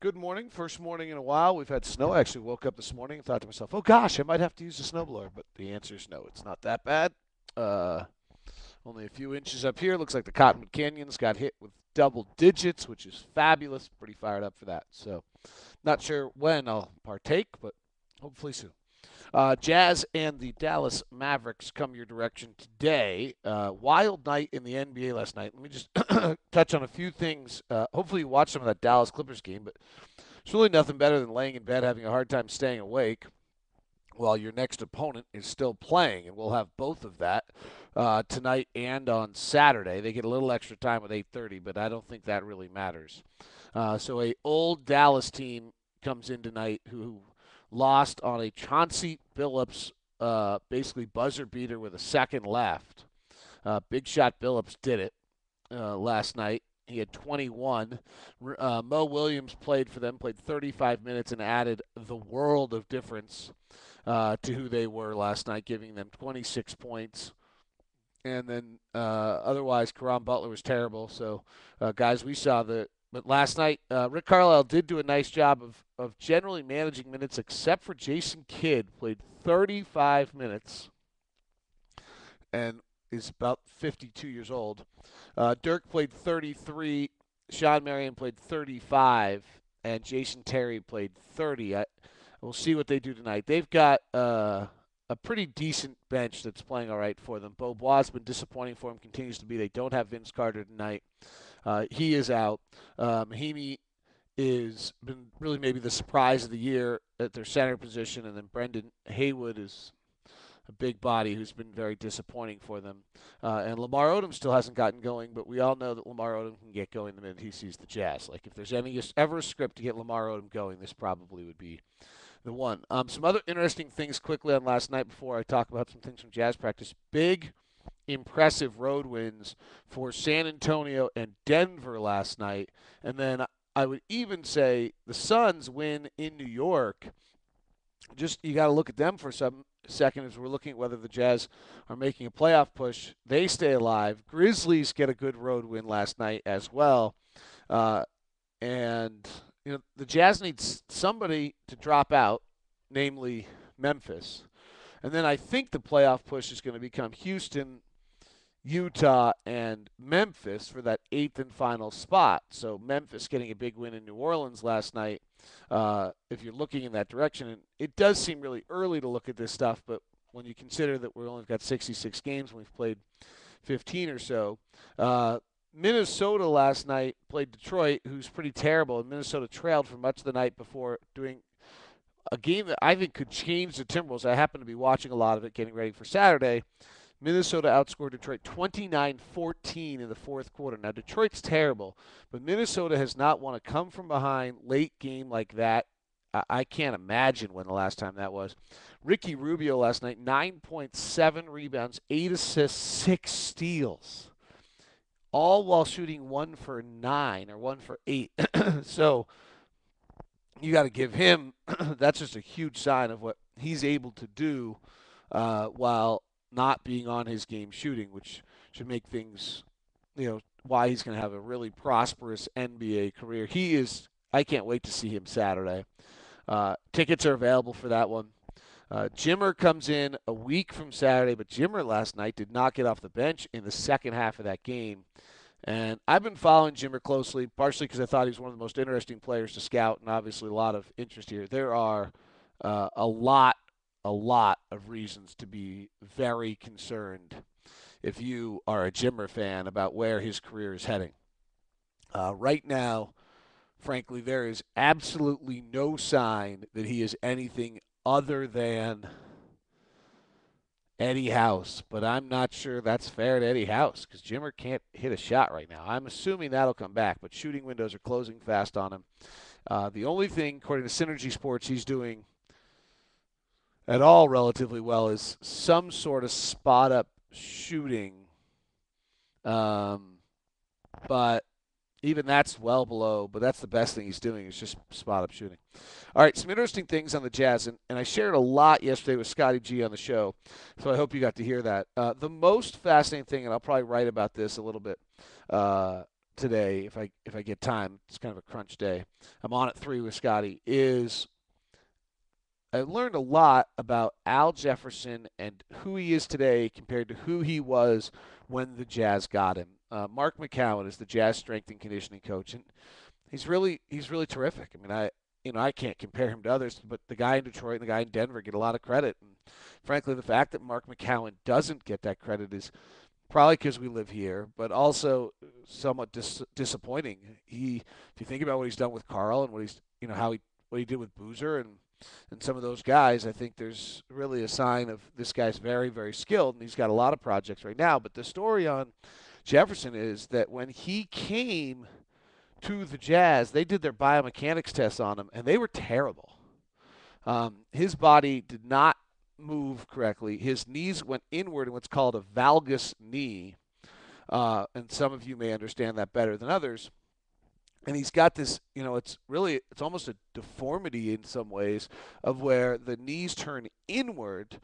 Good morning. First morning in a while. We've had snow. I actually woke up this morning and thought to myself, oh gosh, I might have to use a snowblower. But the answer is no. It's not that bad. Uh, Only a few inches up here. Looks like the Cottonwood Canyons got hit with double digits, which is fabulous. Pretty fired up for that. So, not sure when I'll partake, but hopefully soon. Jazz and the Dallas Mavericks come your direction today. Wild night in the NBA last night. Let me just touch on a few things. Hopefully, you watched some of that Dallas Clippers game, but it's really nothing better than laying in bed having a hard time staying awake while your next opponent is still playing, and we'll have both of that tonight and on Saturday. They get a little extra time with 8:30, but I don't think that really matters. So a old Dallas team comes in tonight who lost on a Chauncey Billups basically buzzer beater with a second left. Big Shot Billups did it last night. He had 21. Mo Williams played for them, played 35 minutes, and added the world of difference to who they were last night, giving them 26 points. And then otherwise, Karan Butler was terrible. So, guys, we saw the. But last night, Rick Carlisle did do a nice job of generally managing minutes, except for Jason Kidd, played 35 minutes and is about 52 years old. Dirk played 33. Sean Marion played 35, and Jason Terry played 30. We'll see what they do tonight. They've got a pretty decent bench that's playing all right for them. Beaubois has been disappointing for them, continues to be. They don't have Vince Carter tonight. He is out. Mahimi is been really maybe the surprise of the year at their center position, and then Brendan Haywood is a big body who's been very disappointing for them. And Lamar Odom still hasn't gotten going, but we all know that Lamar Odom can get going the minute he sees the Jazz. Like if there's ever a script to get Lamar Odom going, this probably would be the one. Some other interesting things quickly on last night before I talk about some things from Jazz practice. Big, impressive road wins for San Antonio and Denver last night. And then I would even say the Suns win in New York. Just you got to look at them for some second as we're looking at whether the Jazz are making a playoff push. They stay alive. Grizzlies get a good road win last night as well. And the Jazz needs somebody to drop out, namely Memphis. And then I think the playoff push is going to become Houston, Utah, and Memphis for that eighth and final spot. So Memphis getting a big win in New Orleans last night. If you're looking in that direction, and it does seem really early to look at this stuff, but when you consider that we've only got 66 games and we've played 15 or so, Minnesota last night played Detroit, who's pretty terrible, and Minnesota trailed for much of the night before doing a game that I think could change the Timberwolves. I happen to be watching a lot of it, getting ready for Saturday. Minnesota outscored Detroit 29-14 in the fourth quarter. Now, Detroit's terrible, but Minnesota has not won a come from behind late game like that. I can't imagine when the last time that was. Ricky Rubio last night, 9.7 rebounds, 8 assists, 6 steals, all while shooting 1 for 9 or 1 for 8. So you got to give him, that's just a huge sign of what he's able to do while not being on his game shooting, which should make things, why he's going to have a really prosperous NBA career. I can't wait to see him Saturday. Tickets are available for that one. Jimmer comes in a week from Saturday, but Jimmer last night did not get off the bench in the second half of that game. And I've been following Jimmer closely, partially because I thought he was one of the most interesting players to scout, and obviously a lot of interest here. There are a lot of reasons to be very concerned if you are a Jimmer fan about where his career is heading. Right now, frankly, there is absolutely no sign that he is anything other than Eddie House, but I'm not sure that's fair to Eddie House because Jimmer can't hit a shot right now. I'm assuming that'll come back, but shooting windows are closing fast on him. The only thing, according to Synergy Sports, he's doing at all relatively well is some sort of spot up shooting. But even that's well below, but that's the best thing he's doing is just spot up shooting. All right, some interesting things on the Jazz, and I shared a lot yesterday with Scotty G on the show, so I hope you got to hear that. The most fascinating thing, and I'll probably write about this a little bit today, if I get time. It's kind of a crunch day. I'm on at 3 with Scotty. Is I learned a lot about Al Jefferson and who he is today compared to who he was when the Jazz got him. Mark McCowan is the Jazz strength and conditioning coach, and he's really terrific. I mean, I can't compare him to others, but the guy in Detroit and the guy in Denver get a lot of credit. And frankly, the fact that Mark McCowan doesn't get that credit is probably because we live here, but also somewhat disappointing. If you think about what he's done with Carl and what he did with Boozer and some of those guys, I think there's really a sign of this guy's very, very skilled, and he's got a lot of projects right now. But the story on Jefferson is that when he came to the Jazz, they did their biomechanics tests on him, and they were terrible. His body did not move correctly. His knees went inward in what's called a valgus knee, and some of you may understand that better than others. And he's got this, it's almost a deformity in some ways of where the knees turn inward.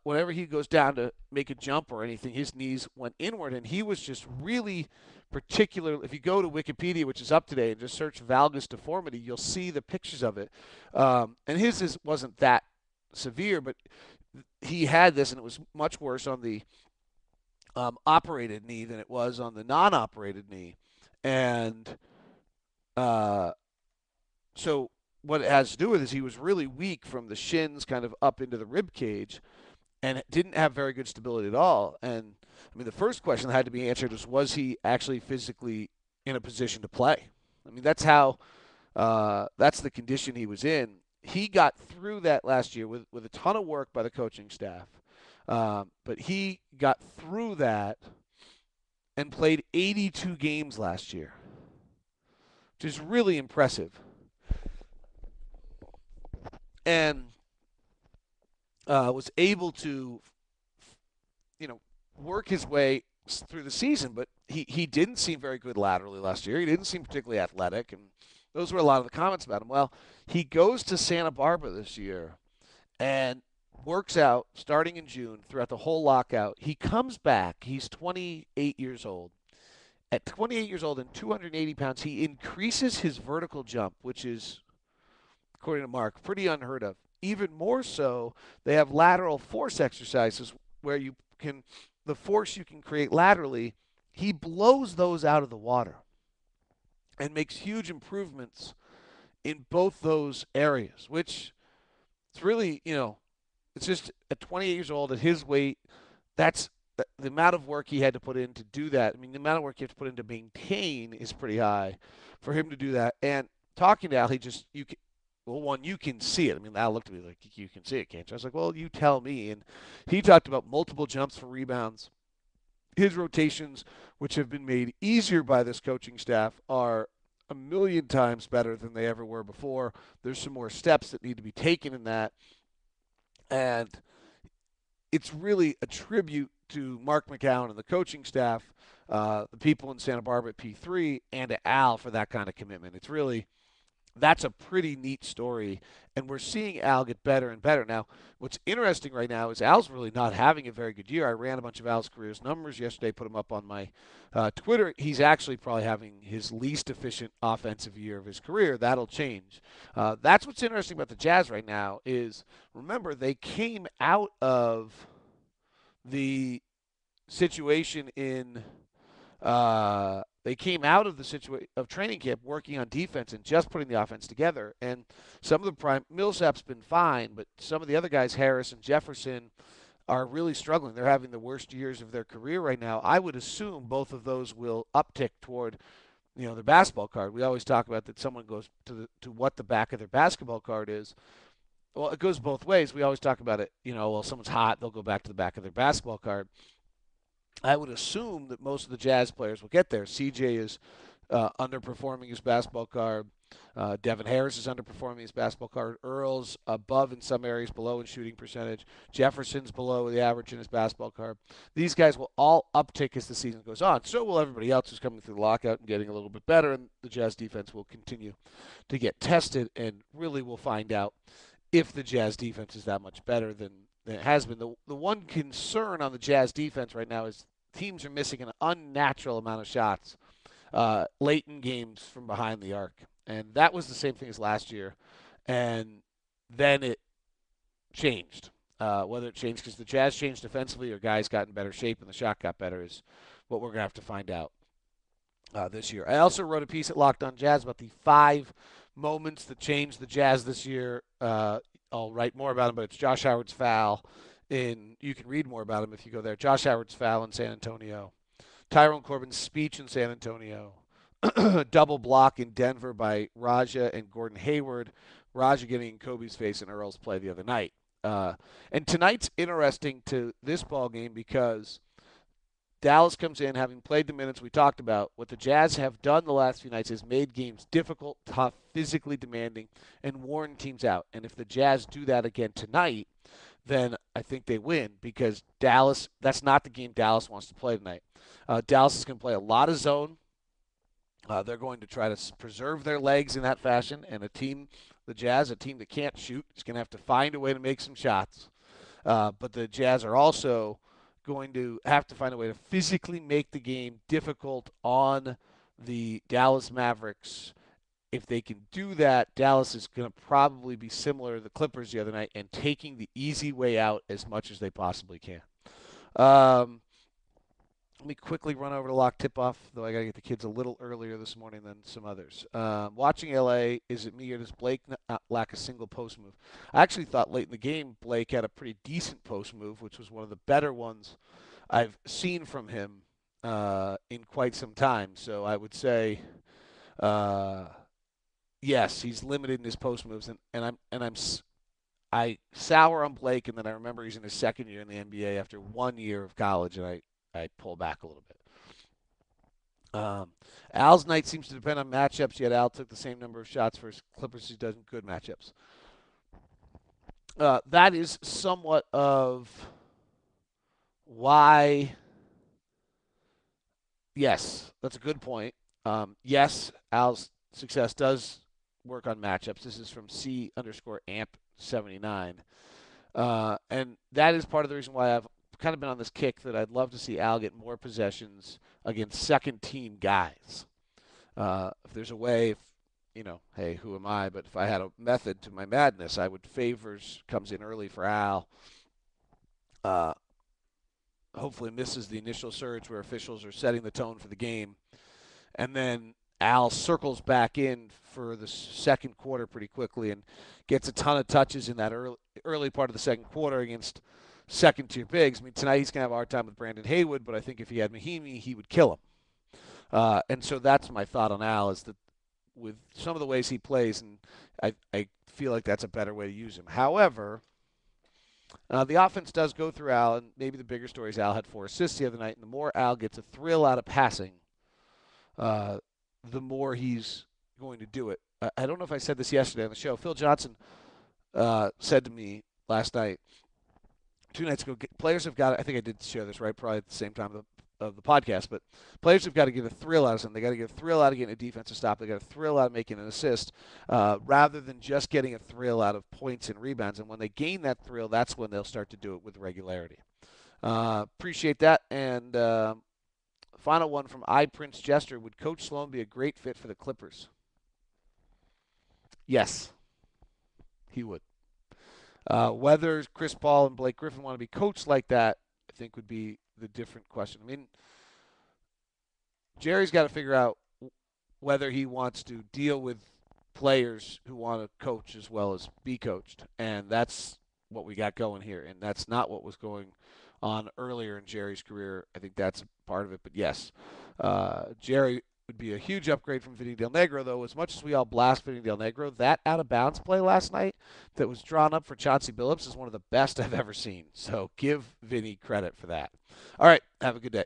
Whenever he goes down to make a jump or anything, his knees went inward, and he was just really particular. If you go to Wikipedia, which is up today, and just search valgus deformity, you'll see the pictures of it. And wasn't that severe, but he had this, and it was much worse on the operated knee than it was on the non-operated knee. And so what it has to do with is he was really weak from the shins kind of up into the rib cage and didn't have very good stability at all. And I mean, the first question that had to be answered was he actually physically in a position to play? I mean, that's the condition he was in. He got through that last year with a ton of work by the coaching staff. But he got through that and played 82 games last year, which is really impressive. And was able to, work his way through the season, but he didn't seem very good laterally last year. He didn't seem particularly athletic, and those were a lot of the comments about him. Well, he goes to Santa Barbara this year and works out starting in June throughout the whole lockout. He comes back. He's 28 years old. At 28 years old and 280 pounds, he increases his vertical jump, which is, according to Mark, pretty unheard of. Even more so, they have lateral force exercises where the force you can create laterally, he blows those out of the water and makes huge improvements in both those areas, which it's really, it's just at 28 years old at his weight, that's the amount of work he had to put in to do that. I mean, the amount of work you have to put in to maintain is pretty high for him to do that. And talking to Al, you can see it. I mean, Al looked at me like, you can see it, can't you? I was like, well, you tell me. And he talked about multiple jumps for rebounds. His rotations, which have been made easier by this coaching staff, are a million times better than they ever were before. There's some more steps that need to be taken in that. And it's really a tribute to Mark McCowan and the coaching staff, the people in Santa Barbara at P3, and to Al for that kind of commitment. That's a pretty neat story, and we're seeing Al get better and better. Now, what's interesting right now is Al's really not having a very good year. I ran a bunch of Al's career numbers yesterday, put them up on my Twitter. He's actually probably having his least efficient offensive year of his career. That'll change. That's what's interesting about the Jazz right now is, remember, they came out of the situation they came out of the situation of training camp working on defense and just putting the offense together. And some of the Millsap's been fine, but some of the other guys, Harris and Jefferson, are really struggling. They're having the worst years of their career right now. I would assume both of those will uptick toward, their basketball card. We always talk about that someone goes to what the back of their basketball card is. Well, it goes both ways. We always talk about it, someone's hot, they'll go back to the back of their basketball card. I would assume that most of the Jazz players will get there. CJ is underperforming his basketball card. Devin Harris is underperforming his basketball card. Earl's above in some areas, below in shooting percentage. Jefferson's below the average in his basketball card. These guys will all uptick as the season goes on. So will everybody else who's coming through the lockout and getting a little bit better, and the Jazz defense will continue to get tested, and really we'll find out if the Jazz defense is that much better than it has been. The one concern on the Jazz defense right now is teams are missing an unnatural amount of shots late in games from behind the arc. And that was the same thing as last year. And then it changed. Whether it changed because the Jazz changed defensively or guys got in better shape and the shot got better is what we're going to have to find out this year. I also wrote a piece at Locked On Jazz about the 5 moments that changed the Jazz this year. I'll write more about them, but it's Josh Howard's foul. You can read more about him if you go there. Josh Howard's foul in San Antonio. Tyrone Corbin's speech in San Antonio. Double block in Denver by Raja and Gordon Hayward. Raja getting in Kobe's face in Earl's play the other night. And tonight's interesting to this ball game because Dallas comes in having played the minutes we talked about. What the Jazz have done the last few nights is made games difficult, tough, physically demanding, and worn teams out. And if the Jazz do that again tonight, then I think they win because Dallas, that's not the game Dallas wants to play tonight. Dallas is going to play a lot of zone. They're going to try to preserve their legs in that fashion, and the Jazz, a team that can't shoot, is going to have to find a way to make some shots. But the Jazz are also going to have to find a way to physically make the game difficult on the Dallas Mavericks. If they can do that, Dallas is going to probably be similar to the Clippers the other night and taking the easy way out as much as they possibly can. Let me quickly run over to Lock Tip-Off, though I got to get the kids a little earlier this morning than some others. Watching LA, is it me or does Blake not lack a single post move? I actually thought late in the game Blake had a pretty decent post move, which was one of the better ones I've seen from him in quite some time. So I would say, yes, he's limited in his post moves, I sour on Blake, and then I remember he's in his second year in the NBA after 1 year of college, and I pull back a little bit. Al's night seems to depend on matchups, yet Al took the same number of shots for his Clippers as he does in good matchups. That is somewhat of why. Yes, that's a good point. Yes, Al's success does work on matchups. This is from C_amp79. And that is part of the reason why I've kind of been on this kick that I'd love to see Al get more possessions against second-team guys. If there's a way, hey, who am I? But if I had a method to my madness, I would Favors comes in early for Al. Hopefully misses the initial surge where officials are setting the tone for the game. And then Al circles back in for the second quarter pretty quickly and gets a ton of touches in that early part of the second quarter against second-tier bigs. I mean, tonight he's going to have a hard time with Brandon Haywood, but I think if he had Mahimi, he would kill him. And so that's my thought on Al is that with some of the ways he plays, and I feel like that's a better way to use him. However, the offense does go through Al, and maybe the bigger story is Al had 4 assists the other night, and the more Al gets a thrill out of passing, the more he's going to do it. I don't know if I said this yesterday on the show. Phil Johnson said to me last night, 2 nights ago, players have got, I think I did share this, right, probably at the same time of the podcast, but players have got to get a thrill out of something. They got to get a thrill out of getting a defensive stop. They got a thrill out of making an assist rather than just getting a thrill out of points and rebounds. And when they gain that thrill, that's when they'll start to do it with regularity. Appreciate that. And final one from Prince Jester. Would Coach Sloan be a great fit for the Clippers? Yes, he would. Whether Chris Paul and Blake Griffin want to be coached like that, I think would be the different question. I mean, Jerry's got to figure out whether he wants to deal with players who want to coach as well as be coached, and that's what we got going here, and that's not what was going on earlier in Jerry's career. I think that's part of it, but yes, Jerry would be a huge upgrade from Vinny Del Negro, though. As much as we all blast Vinny Del Negro, that out-of-bounds play last night that was drawn up for Chauncey Billups is one of the best I've ever seen. So give Vinny credit for that. All right, have a good day.